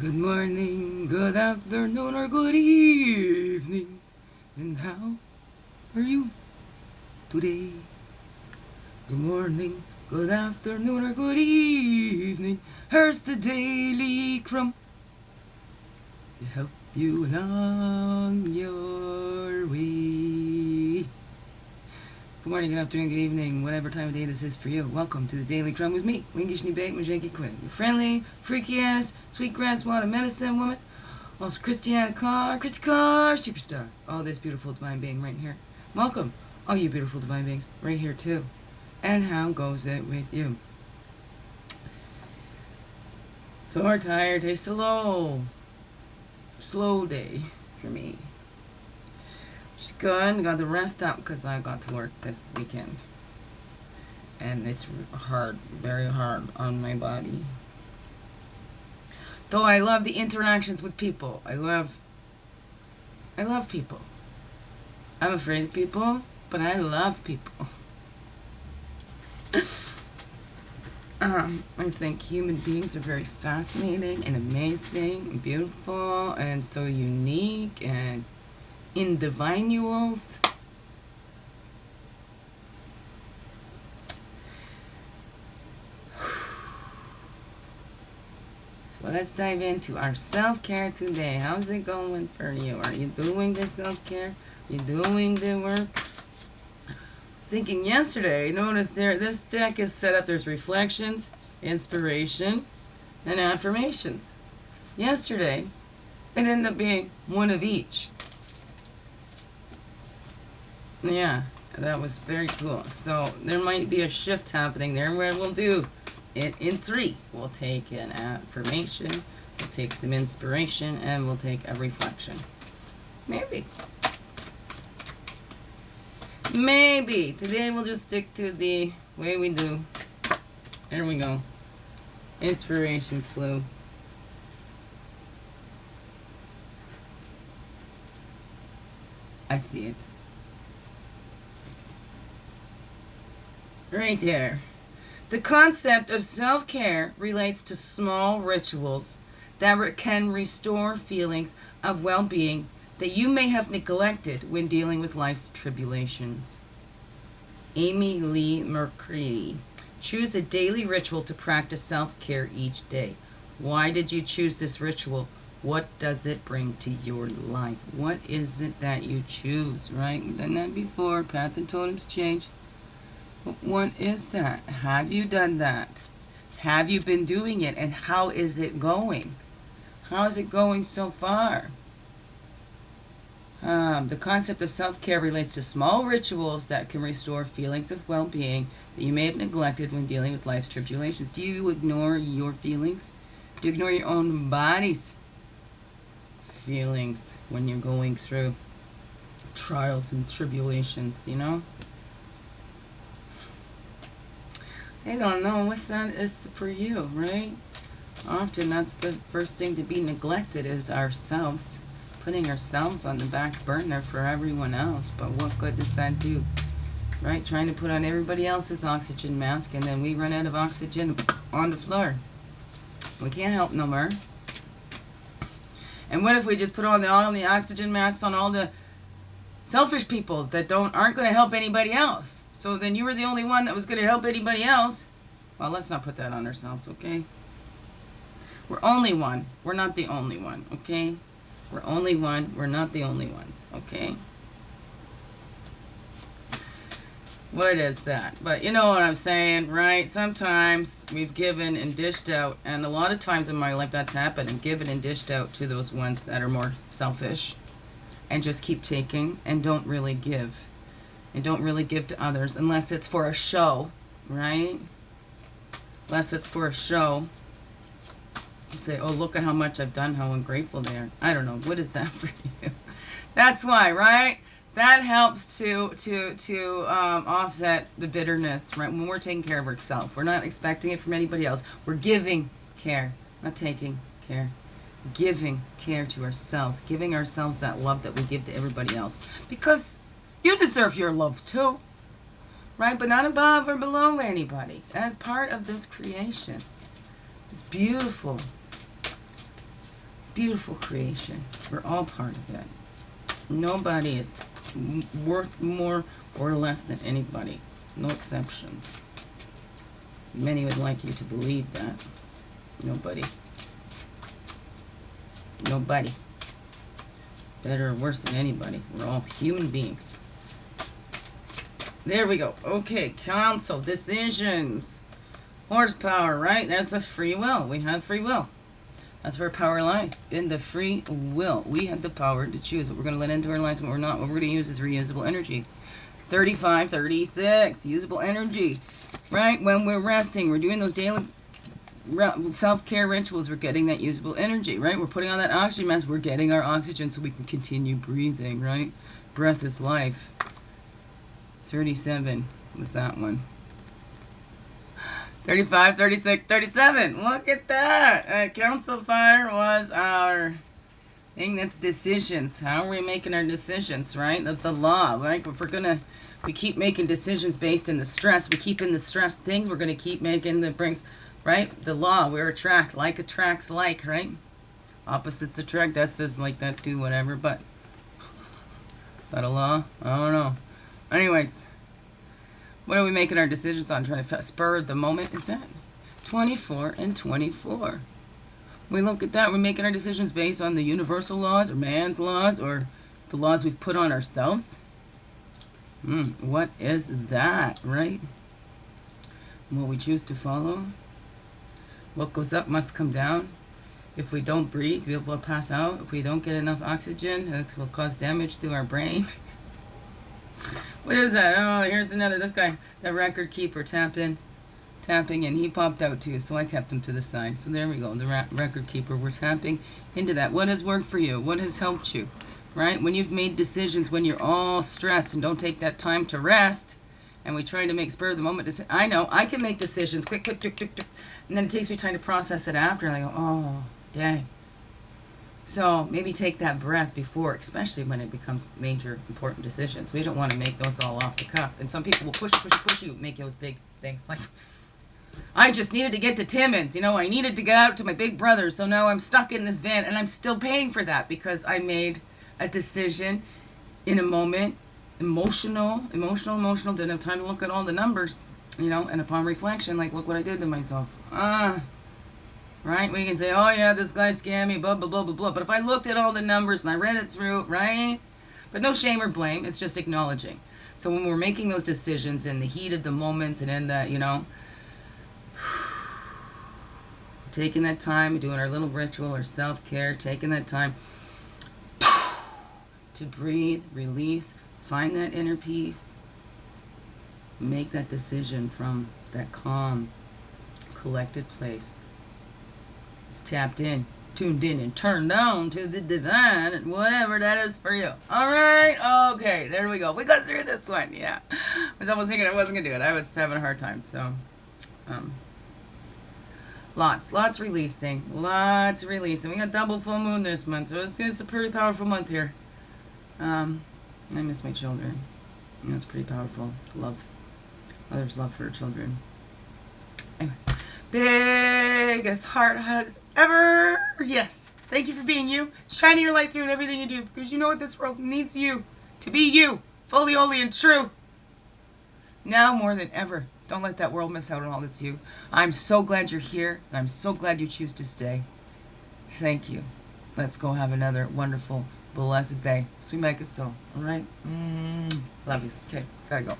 Good morning, good afternoon, or good evening. And how are you today? Good morning, good afternoon, or good evening. Here's the Daily CRUMB to help you along your way. Good morning, good afternoon, good evening, whatever time of day this is for you. Welcome to the Daily CRUMB with me, Wingish Nibate Majanki Quinn. Your friendly, freaky ass, sweet grass water medicine woman. Also Christy Carr superstar. Oh, this beautiful divine being right here. Welcome, all you beautiful divine beings, right here too. And how goes it with you? So tired, day slow day for me. Just good. Got to rest up because I got to work this weekend. And it's hard, very hard on my body. Though I love the interactions with people. I love people. I'm afraid of people, but I love people. I think human beings are very fascinating and amazing and beautiful and so unique and individuals. Well, let's dive into our self-care today. How's it going for you? Are you doing the self-care? Are you doing the work? I was thinking yesterday, notice this deck is set up, there's reflections, inspiration, and affirmations. Yesterday, it ended up being one of each. Yeah, that was very cool. So there might be a shift happening there where we'll do it in 3. We'll take an affirmation, we'll take some inspiration, and we'll take a reflection. Maybe. Today we'll just stick to the way we do. There we go. Inspiration flow. I see it. Right there. The concept of self-care relates to small rituals that can restore feelings of well-being that you may have neglected when dealing with life's tribulations. Leigh Mercree. Choose a daily ritual to practice self-care each day. Why did you choose this ritual? What does it bring to your life? What is it that you choose, right? We've done that before. Path and totems change. What is that? Have you done that? Have you been doing it? And how is it going? How is it going so far? The concept of self-care relates to small rituals that can restore feelings of well-being that you may have neglected when dealing with life's tribulations. Do you ignore your feelings? Do you ignore your own body's feelings when you're going through trials and tribulations, you know? I don't know what that is for you, right? Often that's the first thing to be neglected is ourselves. Putting ourselves on the back burner for everyone else. But what good does that do? Right? Trying to put on everybody else's oxygen mask and then we run out of oxygen on the floor. We can't help no more. And what if we just put on all the oxygen masks on all the selfish people that aren't going to help anybody else? So then you were the only one that was going to help anybody else. Well, let's not put that on ourselves, okay? We're only one. We're not the only one, okay? We're only one. We're not the only ones, okay? What is that? But you know what I'm saying, right? Sometimes we've given and dished out, and a lot of times in my life that's happened, and given and dished out to those ones that are more selfish and just keep taking and don't really give. And don't really give to others unless it's for a show, right? Unless it's for a show. You say, oh, look at how much I've done, how ungrateful they are. I don't know. What is that for you? That's why, right? That helps to offset the bitterness, right? When we're taking care of ourselves. We're not expecting it from anybody else. We're giving care, not taking care. Giving care to ourselves. Giving ourselves that love that we give to everybody else. Because you deserve your love too, right? But not above or below anybody. As part of this creation. It's beautiful. beautiful creation. We're all part of it. Nobody is worth more or less than anybody. No exceptions. Many would like you to believe that. Nobody. Nobody. Better or worse than anybody. We're all human beings. There we go. Okay, counsel, decisions. Horsepower, right? That's us free will. We have free will. That's where power lies. In the free will. We have the power to choose what we're going to let into our lives and what we're not. What we're going to use is reusable energy. 35, 36. Usable energy. Right? When we're resting, we're doing those daily self-care rituals, we're getting that usable energy, right? We're putting on that oxygen mask. We're getting our oxygen so we can continue breathing, right? Breath is life. 37 was that one. 35, 36, 37. Look at that. Council fire was our thing. That's decisions. How are we making our decisions, right? The law, right? If we're going to, we keep making decisions based in the stress. We keep in the stress things. We're going to keep making that brings, right? The law, we're attract. Like attracts like, right? Opposites attract. That says like that too, whatever. But, is that a law? I don't know. Anyways. What are we making our decisions on? Trying to spur the moment? Is that 24 and 24? We look at that. We're making our decisions based on the universal laws or man's laws or the laws we've put on ourselves. What is that, right? What we choose to follow. What goes up must come down. If we don't breathe, we'll pass out. If we don't get enough oxygen, it will cause damage to our brain. What is that? Oh, here's another. This guy, the record keeper, tapping, and he popped out too, so I kept him to the side. So there we go, the record keeper. We're tapping into that. What has worked for you? What has helped you? Right? When you've made decisions, when you're all stressed and don't take that time to rest, and we try to make spur of the moment decisions. I know, I can make decisions, quick, and then it takes me time to process it after, and I go, oh, dang. So maybe take that breath before, especially when it becomes major, important decisions. We don't want to make those all off the cuff. And some people will push you, make those big things. Like, I just needed to get to Timmins. You know, I needed to get out to my big brother. So now I'm stuck in this van, and I'm still paying for that because I made a decision in a moment. Emotional. Didn't have time to look at all the numbers, you know, and upon reflection, like, look what I did to myself. Right? We can say, oh yeah, this guy scammed me, blah, blah, blah, blah, blah. But if I looked at all the numbers and I read it through, right? But no shame or blame. It's just acknowledging. So when we're making those decisions in the heat of the moments and in the, you know, taking that time, doing our little ritual or self-care, taking that time to breathe, release, find that inner peace, make that decision from that calm, collected place. Tapped in, tuned in, and turned on to the divine, and whatever that is for you. All right, okay, there we go. We got through this one. Yeah, I was almost thinking I wasn't gonna do it. I was having a hard time. So, lots releasing, We got double full moon this month, so it's a pretty powerful month here. I miss my children. You know, it's pretty powerful. Mother's love for her children. Anyway. Biggest heart hugs ever. Yes. Thank you for being you. Shining your light through in everything you do, because you know what, this world needs you to be you, fully, wholly, and true. Now more than ever. Don't let that world miss out on all that's you. I'm so glad you're here, and I'm so glad you choose to stay. Thank you. Let's go have another wonderful, blessed day. So we make it so. All right? Love you. Okay. Gotta go.